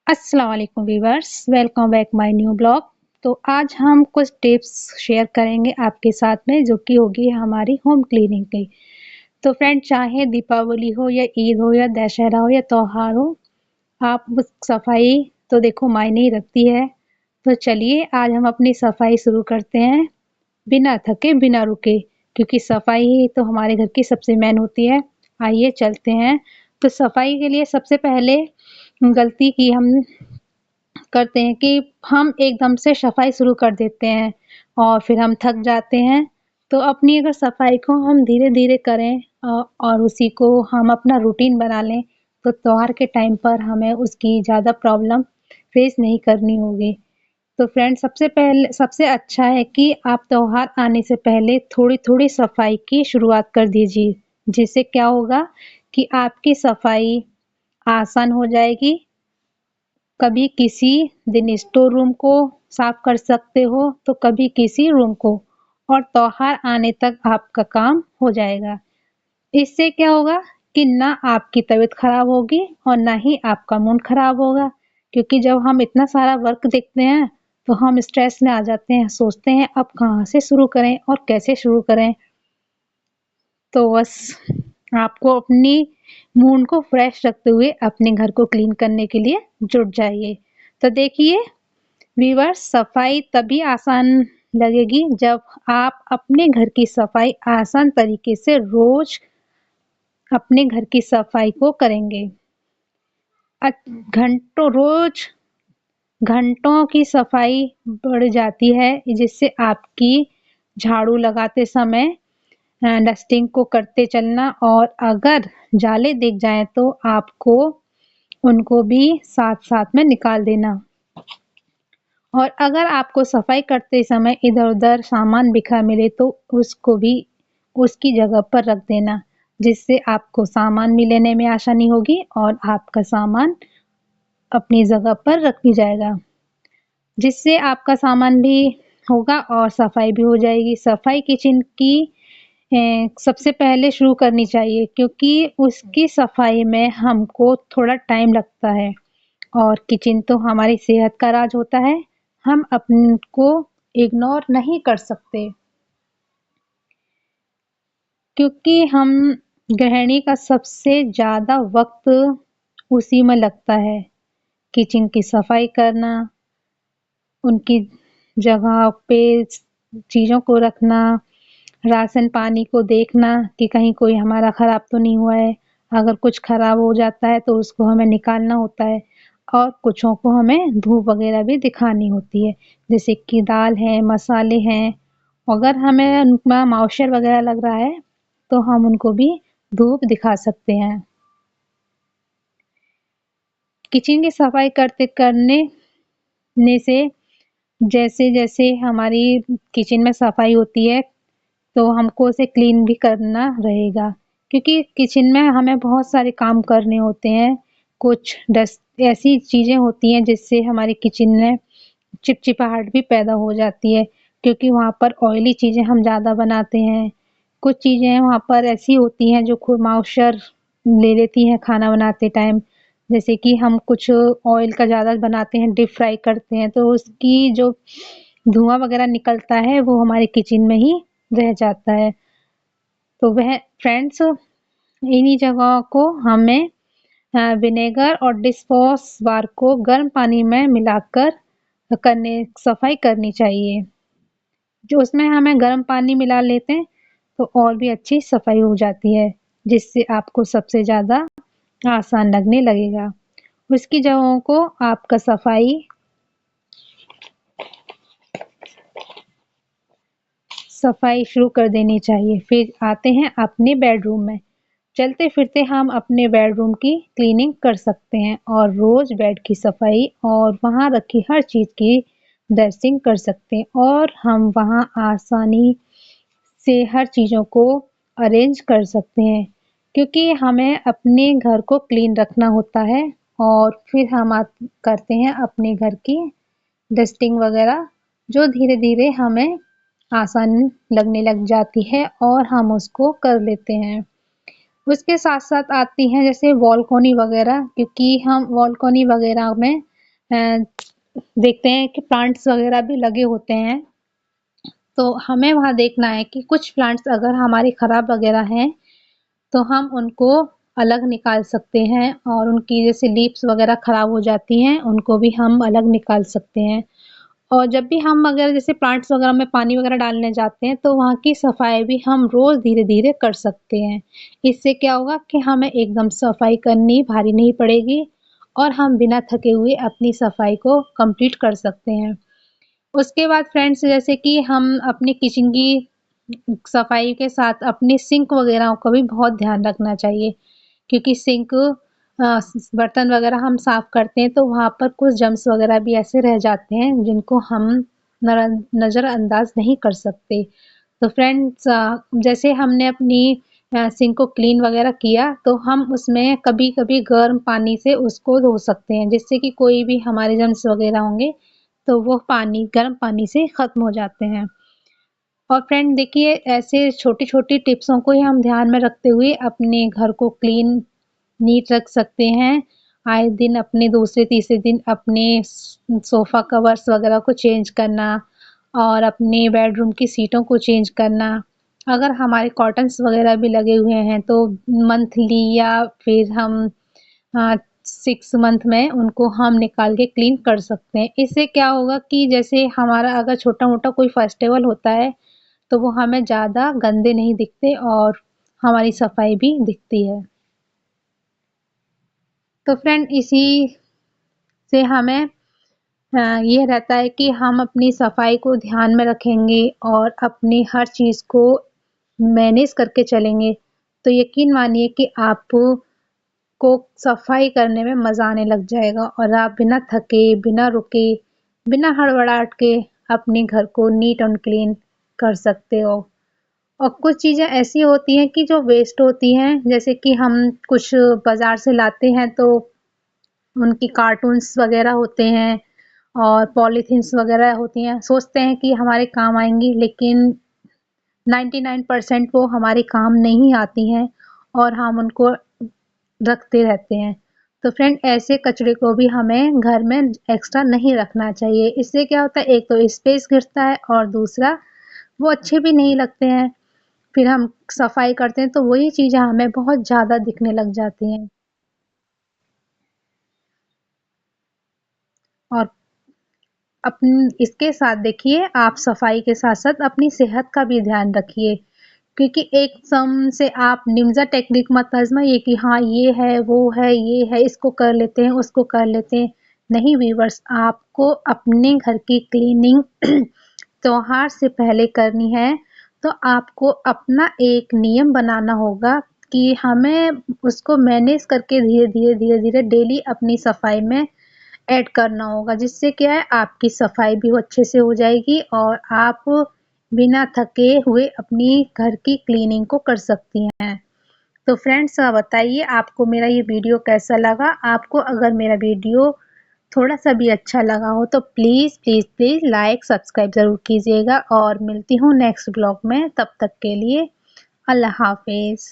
अस्सलाम वालेकुम viewers, welcome back my new blog. तो आज हम कुछ टिप्स शेयर करेंगे आपके साथ में जो कि होगी हमारी होम क्लीनिंग की। तो फ्रेंड, चाहे दीपावली हो या ईद हो या दशहरा हो या त्योहार हो, आप सफाई तो देखो मायने ही रखती है। तो चलिए आज हम अपनी सफाई शुरू करते हैं बिना थके बिना रुके, क्योंकि सफाई ही तो हमारे घर की सबसे मेन होती है। आइए चलते हैं। तो सफाई के लिए सबसे पहले गलती की हम करते हैं कि हम एकदम से सफाई शुरू कर देते हैं और फिर हम थक जाते हैं। तो अपनी अगर सफाई को हम धीरे-धीरे करें और उसी को हम अपना रूटीन बना लें, तो त्योहार के टाइम पर हमें उसकी ज़्यादा प्रॉब्लम फेस नहीं करनी होगी। तो फ्रेंड, सबसे अच्छा है कि आप त्योहार आने से पहले थोड़ी-थोड़ी सफाई की शुरुआत कर दीजिए। जिससे क्या होगा कि आपकी सफाई आसान हो जाएगी। कभी किसी दिन स्टोर रूम को साफ कर सकते हो तो कभी किसी रूम को, और त्योहार आने तक आपका काम हो जाएगा। इससे क्या होगा कि ना आपकी तबीयत खराब होगी और ना ही आपका मूड खराब होगा, क्योंकि जब हम इतना सारा वर्क देखते हैं तो हम स्ट्रेस में आ जाते हैं, सोचते हैं अब कहाँ से शुरू करें और कैसे शुरू करें। तो बस आपको अपनी मूड को फ्रेश रखते हुए अपने घर को क्लीन करने के लिए जुट जाइए। तो देखिए व्यूअर्स, सफाई तभी आसान लगेगी जब आप अपने घर की सफाई आसान तरीके से रोज अपने घर की सफाई को करेंगे। घंटों रोज घंटों की सफाई बढ़ जाती है, जिससे आपकी झाड़ू लगाते समय डस्टिंग को करते चलना, और अगर जाले दिख जाएं तो आपको उनको भी साथ-साथ में निकाल देना। और अगर आपको सफाई करते समय इधर-उधर सामान बिखरा मिले तो उसको भी उसकी जगह पर रख देना, जिससे आपको सामान भी लेने में आसानी होगी और आपका सामान अपनी जगह पर रख भी जाएगा, जिससे आपका सामान भी होगा और सफाई भी हो जाएगी। सफाई किचन की सबसे पहले शुरू करनी चाहिए, क्योंकि उसकी सफाई में हमको थोड़ा टाइम लगता है और किचन तो हमारी सेहत का राज होता है, हम अपन को इग्नोर नहीं कर सकते, क्योंकि हम गृहिणी का सबसे ज़्यादा वक्त उसी में लगता है। किचन की सफाई करना, उनकी जगह पे चीज़ों को रखना, राशन पानी को देखना कि कहीं कोई हमारा खराब तो नहीं हुआ है। अगर कुछ खराब हो जाता है तो उसको हमें निकालना होता है, और कुछों को हमें धूप वगैरह भी दिखानी होती है, जैसे कि दाल है, मसाले हैं। अगर हमें उनमें मॉइस्चर वगैरह लग रहा है तो हम उनको भी धूप दिखा सकते हैं। किचन की सफाई करने ने से जैसे-जैसे हमारी किचन में सफाई होती है तो हमको उसे क्लीन भी करना रहेगा, क्योंकि किचन में हमें बहुत सारे काम करने होते हैं। कुछ डस्ट ऐसी चीज़ें होती हैं जिससे हमारी किचन में चिपचिपाहट भी पैदा हो जाती है, क्योंकि वहाँ पर ऑयली चीज़ें हम ज़्यादा बनाते हैं। कुछ चीज़ें वहाँ पर ऐसी होती हैं जो खुद मॉइस्चर ले लेती हैं खाना बनाते टाइम, जैसे कि हम कुछ ऑयल का ज़्यादा बनाते हैं, डीप फ्राई करते हैं, तो उसकी जो धुआँ वगैरह निकलता है वो हमारे किचन में ही रह जाता है। तो वह फ्रेंड्स, इन्हीं जगहों को हमें विनेगर और डिशवॉश बार को गर्म पानी में मिलाकर करने सफाई करनी चाहिए। जो उसमें हमें गर्म पानी मिला लेते हैं तो और भी अच्छी सफाई हो जाती है, जिससे आपको सबसे ज़्यादा आसान लगने लगेगा। उसकी जगहों को आपका सफाई शुरू कर देनी चाहिए। फिर आते हैं अपने बेडरूम में। चलते-फिरते हम अपने बेडरूम की क्लीनिंग कर सकते हैं और रोज़ बेड की सफाई और वहाँ रखी हर चीज़ की डस्टिंग कर सकते हैं, और हम वहाँ आसानी से हर चीज़ों को अरेंज कर सकते हैं, क्योंकि हमें अपने घर को क्लीन रखना होता है। और फिर हम करते हैं अपने घर की डस्टिंग वगैरह, जो धीरे-धीरे हमें आसान लगने लग जाती है और हम उसको कर लेते हैं। उसके साथ-साथ आती हैं जैसे बालकनी वगैरह, क्योंकि हम बालकनी वगैरह में देखते हैं कि प्लांट्स वगैरह भी लगे होते हैं, तो हमें वहाँ देखना है कि कुछ प्लांट्स अगर हमारे खराब वगैरह हैं तो हम उनको अलग निकाल सकते हैं, और उनकी जैसे लीव्स वगैरह खराब हो जाती हैं उनको भी हम अलग निकाल सकते हैं। और जब भी हम अगर जैसे प्लांट्स वगैरह में पानी वगैरह डालने जाते हैं तो वहाँ की सफाई भी हम रोज धीरे धीरे कर सकते हैं। इससे क्या होगा कि हमें एकदम सफाई करनी भारी नहीं पड़ेगी, और हम बिना थके हुए अपनी सफाई को कंप्लीट कर सकते हैं। उसके बाद फ्रेंड्स, जैसे कि हम अपनी किचन की सफाई के साथ अपने सिंक वगैरह का भी बहुत ध्यान रखना चाहिए, क्योंकि सिंक बर्तन वगैरह हम साफ करते हैं तो वहाँ पर कुछ जम्स वगैरह भी ऐसे रह जाते हैं जिनको हम नज़रअंदाज नहीं कर सकते। तो फ्रेंड्स, जैसे हमने अपनी सिंक को क्लीन वगैरह किया तो हम उसमें कभी कभी गर्म पानी से उसको धो सकते हैं, जिससे कि कोई भी हमारे जम्स वगैरह होंगे तो वो पानी गर्म पानी से ख़त्म हो जाते हैं। और फ्रेंड देखिए, ऐसे छोटी-छोटी टिप्सों को ही हम ध्यान में रखते हुए अपने घर को क्लीन नीट रख सकते हैं। आए दिन अपने दूसरे तीसरे दिन अपने सोफ़ा कवर्स वगैरह को चेंज करना, और अपने बेडरूम की सीटों को चेंज करना। अगर हमारे कॉटन्स वगैरह भी लगे हुए हैं तो मंथली या फिर हम 6 मंथ में उनको हम निकाल के क्लीन कर सकते हैं। इससे क्या होगा कि जैसे हमारा अगर छोटा-मोटा कोई फेस्टिवल होता है तो वो हमें ज़्यादा गंदे नहीं दिखते और हमारी सफाई भी दिखती है। तो फ्रेंड, इसी से हमें ये रहता है कि हम अपनी सफाई को ध्यान में रखेंगे और अपनी हर चीज़ को मैनेज करके चलेंगे, तो यकीन मानिए कि आपको सफाई करने में मज़ा आने लग जाएगा, और आप बिना थके, बिना रुके, बिना हड़बड़ाहट के अपने घर को नीट एंड क्लीन कर सकते हो। और कुछ चीज़ें ऐसी होती हैं कि जो वेस्ट होती हैं, जैसे कि हम कुछ बाज़ार से लाते हैं तो उनकी कार्टून्स वग़ैरह होते हैं और पॉलीथीन्स वग़ैरह होती हैं, सोचते हैं कि हमारे काम आएँगी, लेकिन 99% वो हमारे काम नहीं आती हैं और हम उनको रखते रहते हैं। तो फ्रेंड, ऐसे कचरे को भी हमें घर में एक्स्ट्रा नहीं रखना चाहिए। इससे क्या होता है, एक तो स्पेस घिरता है और दूसरा वो अच्छे भी नहीं लगते हैं। फिर हम सफाई करते हैं तो वही चीज़ें हमें बहुत ज़्यादा दिखने लग जाती हैं। और इसके साथ देखिए, आप सफाई के साथ-साथ अपनी सेहत का भी ध्यान रखिए, क्योंकि एकदम से आप निंजा टेक्निक मत आज़माइए कि हाँ, ये है, वो है, ये है, इसको कर लेते हैं, उसको कर लेते हैं। नहीं व्यूअर्स, आपको अपने घर की क्लीनिंग त्योहार से पहले करनी है, तो आपको अपना एक नियम बनाना होगा कि हमें उसको मैनेज करके धीरे-धीरे, धीरे-धीरे डेली अपनी सफाई में ऐड करना होगा, जिससे क्या है, आपकी सफाई भी अच्छे से हो जाएगी और आप बिना थके हुए अपनी घर की क्लीनिंग को कर सकती हैं। तो फ्रेंड्स, बताइए आपको मेरा ये वीडियो कैसा लगा? आपको अगर मेरा वीडियो थोड़ा-सा भी अच्छा लगा हो तो please, please, please like, subscribe ज़रूर कीजिएगा, और मिलती हूँ नेक्स्ट ब्लॉग में। तब तक के लिए अल्लाह हाफ़िज़।